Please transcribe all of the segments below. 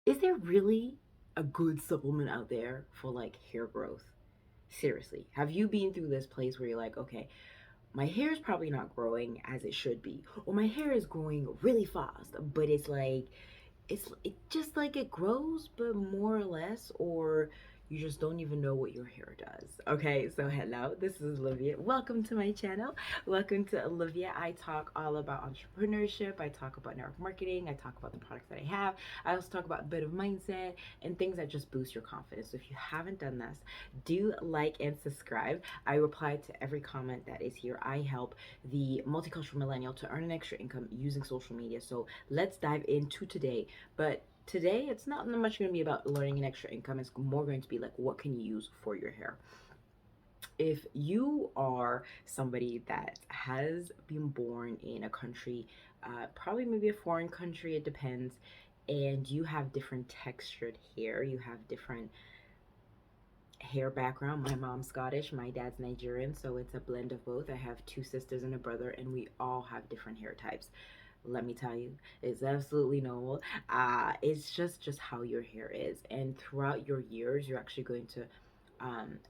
Is there really a good supplement out there for like hair growth? Seriously, have you been through this place where you're like, okay, my hair is probably not growing as it should be, or my hair is growing really fast, but it just like it grows, but more or less, or you just don't even know what your hair does. Okay, so hello, this is Olivia. Welcome to my channel. Welcome to Olivia. I talk all about entrepreneurship. I talk about network marketing. I talk about the products that I have. I also talk about a bit of mindset and things that just boost your confidence. So if you haven't done this, do like and subscribe. I reply to every comment that is here. I help the multicultural millennial to earn an extra income using social media. So let's dive into today. But today, it's not much going to be about learning an extra income. It's more going to be like, what can you use for your hair? If you are somebody that has been born in a country, probably maybe a foreign country, it depends, and you have different textured hair, you have different hair background. My mom's Scottish, my dad's Nigerian, so it's a blend of both. I have two sisters and a brother, and we all have different hair types. Let me tell you, it's absolutely normal. It's just how your hair is, and throughout your years, you're actually going to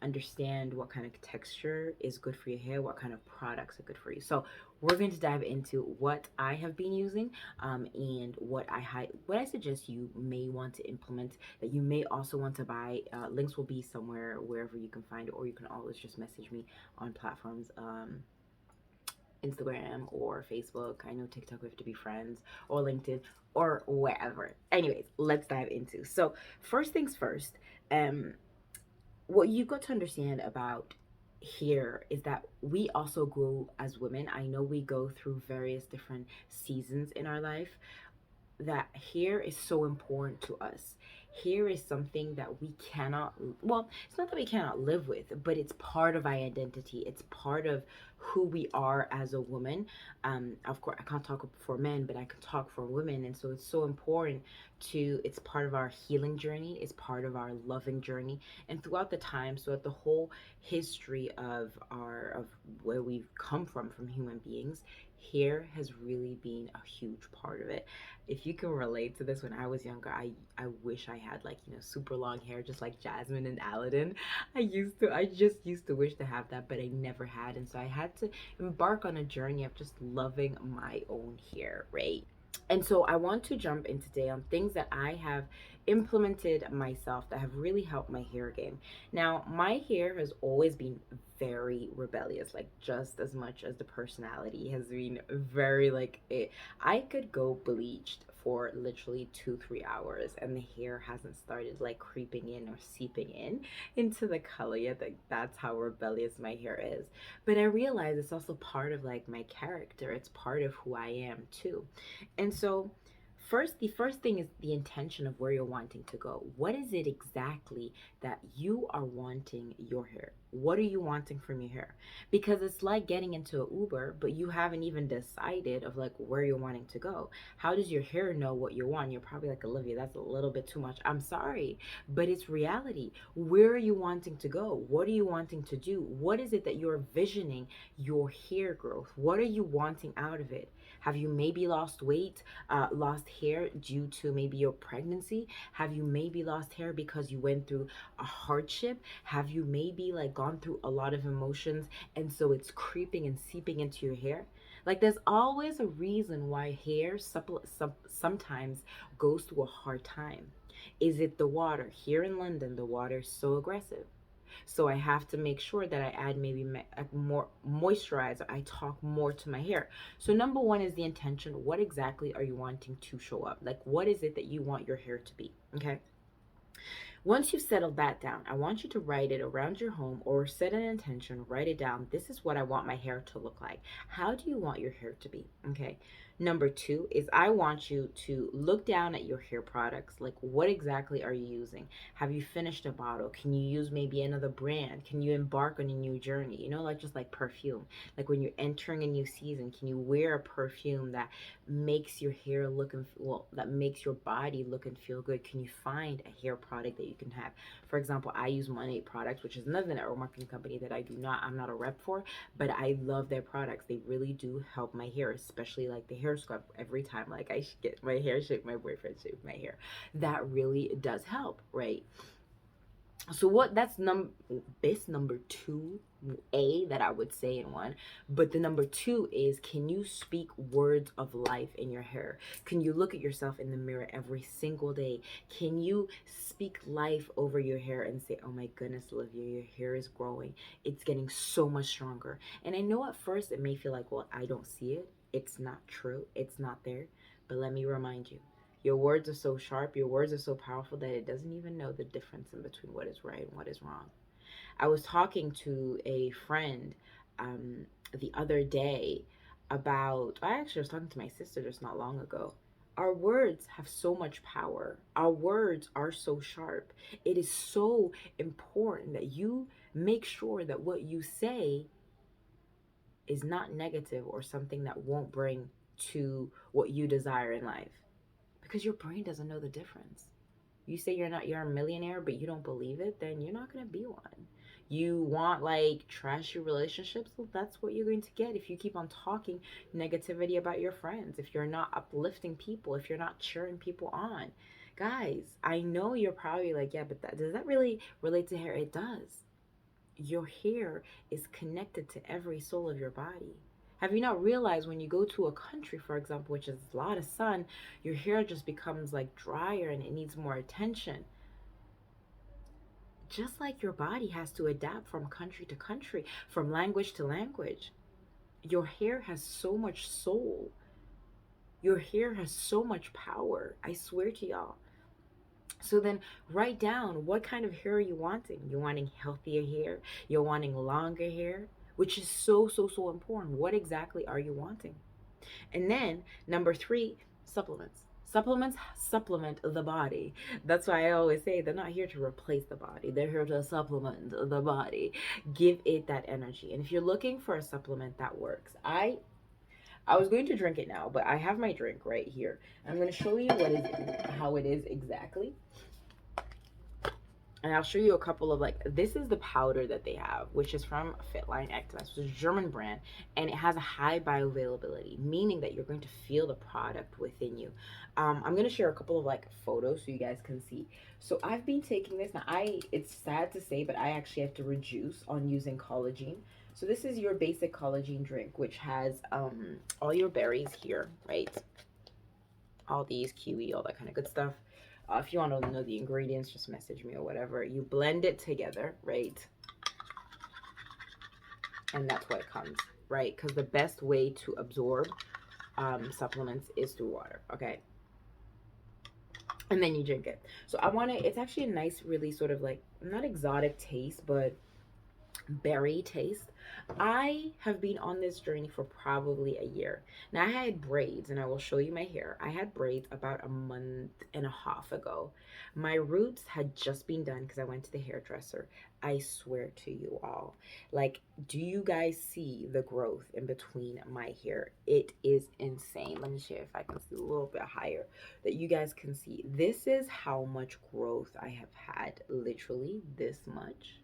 understand what kind of texture is good for your hair, what kind of products are good for you. So we're going to dive into what I have been using, and what I suggest you may want to implement, that you may also want to buy. Links will be somewhere wherever you can find it, or you can always just message me on platforms. Instagram or Facebook. I know TikTok, we have to be friends, or LinkedIn, or wherever. Anyways, let's dive into. So, first things first, um, what you've got to understand about here is that we also grow as women. I know we go through various different seasons in our life, that hair is so important to us. Hair is something that we cannot, well, it's not that we cannot live with, but it's part of our identity. It's part of who we are as a woman. Of course, I can't talk for men, but I can talk for women. And so it's so important it's part of our healing journey, it's part of our loving journey. And throughout the time, so at the whole history of where we've come from human beings, hair has really been a huge part of it. If you can relate to this, when I was younger, I wish I had, like, super long hair, just like Jasmine and Aladdin. I just used to wish to have that, but I never had. And so I had to embark on a journey of just loving my own hair, right? And so I want to jump in today on things that I have implemented myself that have really helped my hair game. Now, my hair has always been very rebellious, like just as much as the personality has been very like it. I could go bleached for literally 2 3 hours and the hair hasn't started like creeping in or seeping in into the color yet. Like, that's how rebellious my hair is. But I realize it's also part of like my character, it's part of who I am too. And so, the first thing is the intention of where you're wanting to go. What is it exactly that you are wanting your hair? What are you wanting from your hair? Because it's like getting into an Uber, but you haven't even decided of like where you're wanting to go. How does your hair know what you want? You're probably like, Olivia, that's a little bit too much. I'm sorry, but it's reality. Where are you wanting to go? What are you wanting to do? What is it that you're visioning your hair growth? What are you wanting out of it? Have you maybe lost weight, lost hair due to maybe your pregnancy? Have you maybe lost hair because you went through a hardship? Have you maybe like gone through a lot of emotions and so it's creeping and seeping into your hair? Like, there's always a reason why hair sometimes goes through a hard time. Is it the water? Here in London, the water is so aggressive. So I have to make sure that I add maybe more moisturizer. I talk more to my hair. So number one is the intention. What exactly are you wanting to show up? Like, what is it that you want your hair to be? Okay. Once you've settled that down, I want you to write it around your home or set an intention, write it down. This is what I want my hair to look like. How do you want your hair to be? Okay. Number two is I want you to look down at your hair products. Like, what exactly are you using? Have you finished a bottle? Can you use maybe another brand? Can you embark on a new journey? Like just like perfume. Like when you're entering a new season, can you wear a perfume that makes your hair look and well, that makes your body look and feel good? Can you find a hair product that you can have? For example, I use Money products, which is another network marketing company that I'm not a rep for, but I love their products. They really do help my hair, especially like the hair hair scrub every time. Like I should get my hair shaved, my boyfriend shaved my hair. That really does help, right? So what that's base number 2A that I would say in one. But the number 2 is, can you speak words of life in your hair? Can you look at yourself in the mirror every single day? Can you speak life over your hair and say, oh my goodness, Olivia, your hair is growing, it's getting so much stronger? And I know at first it may feel like, well, I don't see it, it's not true, it's not there. But let me remind you, your words are so sharp, your words are so powerful that it doesn't even know the difference in between what is right and what is wrong. I was talking to a friend the other day about, I actually was talking to my sister just not long ago. Our words have so much power. Our words are so sharp. It is so important that you make sure that what you say is not negative or something that won't bring to what you desire in life, because your brain doesn't know the difference. You say you're a millionaire, but you don't believe it, then you're not going to be one. You want like trashy relationships, well, that's what you're going to get if you keep on talking negativity about your friends, if you're not uplifting people, if you're not cheering people on. Guys, I know you're probably like, yeah, but does that really relate to hair? It does. Your hair is connected to every soul of your body. Have you not realized when you go to a country, for example, which is a lot of sun, your hair just becomes like drier and it needs more attention? Just like your body has to adapt from country to country, from language to language. Your hair has so much soul. Your hair has so much power. I swear to y'all. So then write down, what kind of hair are you wanting? You're wanting healthier hair? You're wanting longer hair? Which is so, so, so important. What exactly are you wanting? And then number 3, supplements. Supplements supplement the body. That's why I always say they're not here to replace the body. They're here to supplement the body. Give it that energy. And if you're looking for a supplement that works, I was going to drink it now, but I have my drink right here. I'm going to show you how it is exactly. And I'll show you a couple of, like, this is the powder that they have, which is from Fitline Activist, which is a German brand, and it has a high bioavailability, meaning that you're going to feel the product within you. I'm going to share a couple of like photos so you guys can see. So I've been taking this now. It's sad to say, but I actually have to reduce on using collagene. So this is your basic collagene drink, which has all your berries here, right? All these, kiwi, all that kind of good stuff. If you want to know the ingredients, just message me or whatever. You blend it together, right? And that's what it comes, right? Because the best way to absorb supplements is through water, okay? And then you drink it. So I want to, it's actually a nice, really sort of like, not exotic taste, but berry taste. I have been on this journey for probably a year. Now I had braids, and I will show you my hair. I had braids about a month and a half ago. My roots had just been done because I went to the hairdresser. I swear to you all, like, do you guys see the growth in between my hair? It is insane. Let me share if I can see a little bit higher that you guys can see. This is how much growth I have had, literally this much.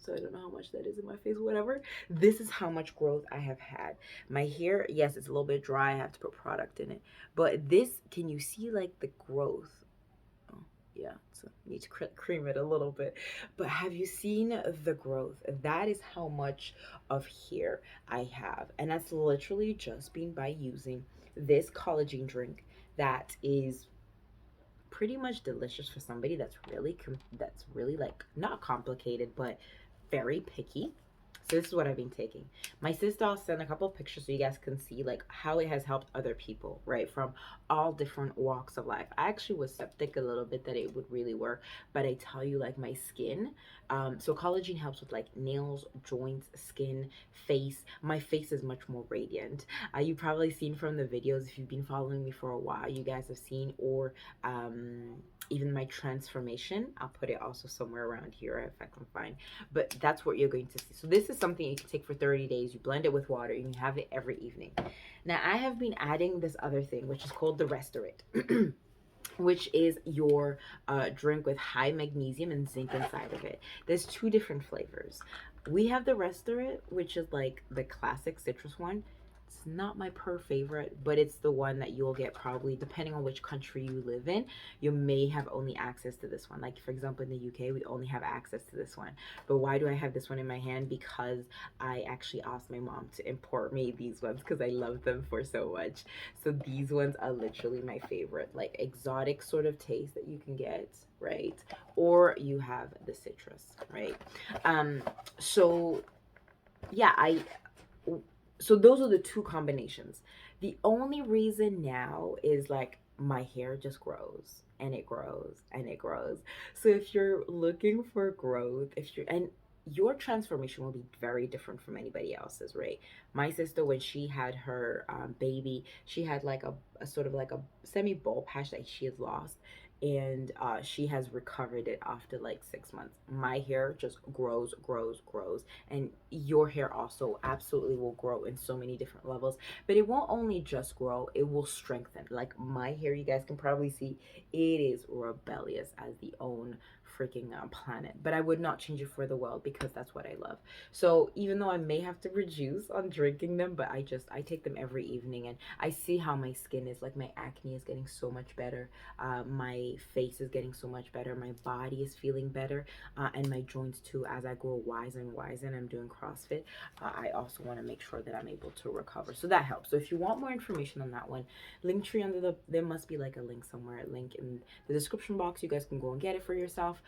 So I don't know how much that is in my face, whatever. This is how much growth I have had. My hair, yes, it's a little bit dry. I have to put product in it. But this, can you see like the growth? Oh, yeah, so I need to cream it a little bit. But have you seen the growth? That is how much of hair I have. And that's literally just been by using this collagen drink that is pretty much delicious for somebody that's really like not complicated, but very picky. So this is what I've been taking. My sister, I'll send a couple of pictures so you guys can see like how it has helped other people, right? From all different walks of life. I actually was skeptic a little bit that it would really work, but I tell you, like, my skin, so collagen helps with like nails, joints, skin, face. My face is much more radiant. You've probably seen from the videos, if you've been following me for a while, you guys have seen, or even my transformation. I'll put it also somewhere around here if I can find, but that's what you're going to see. So this is something you can take for 30 days. You blend it with water and you have it every evening. Now I have been adding this other thing, which is called the Restorate. Which is your drink with high magnesium and zinc inside of it. There's 2 different flavors. We have the Restorate, which is like the classic citrus one. It's not my per favorite, but it's the one that you'll get probably depending on which country you live in. You may have only access to this one. Like, for example, in the UK, we only have access to this one. But why do I have this one in my hand? Because I actually asked my mom to import me these ones because I love them for so much. So these ones are literally my favorite, like exotic sort of taste that you can get, right? Or you have the citrus, right? Um, so yeah, so those are the two combinations. The only reason now is like my hair just grows and it grows and it grows. So if you're looking for growth, if you're and your transformation will be very different from anybody else's, right? My sister, when she had her baby, she had like a sort of like a semi bowl patch that she has lost, and she has recovered it after like 6 months. My hair just grows, grows, grows, and your hair also absolutely will grow in so many different levels. But it won't only just grow, it will strengthen. Like my hair, you guys can probably see it is rebellious as the own freaking planet, but I would not change it for the world because that's what I love. So even though I may have to reduce on drinking them, but I take them every evening, and I see how my skin is. Like my acne is getting so much better, my face is getting so much better, my body is feeling better, and my joints too. As I grow wiser and wiser and I'm doing CrossFit, I also want to make sure that I'm able to recover. So that helps. So if you want more information on that one, link tree under there must be like a link somewhere, a link in the description box. You guys can go and get it for yourself.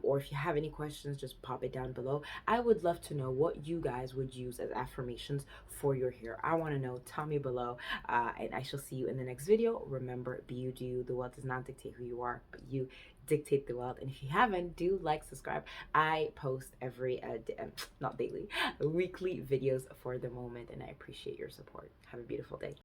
Or if you have any questions, just pop it down below. I would love to know what you guys would use as affirmations for your hair. I want to know. Tell me below, and I shall see you in the next video. Remember, be you, do you. The world does not dictate who you are, but you dictate the world. And if you haven't, do like, subscribe. I post every not daily, weekly videos for the moment, and I appreciate your support. Have a beautiful day.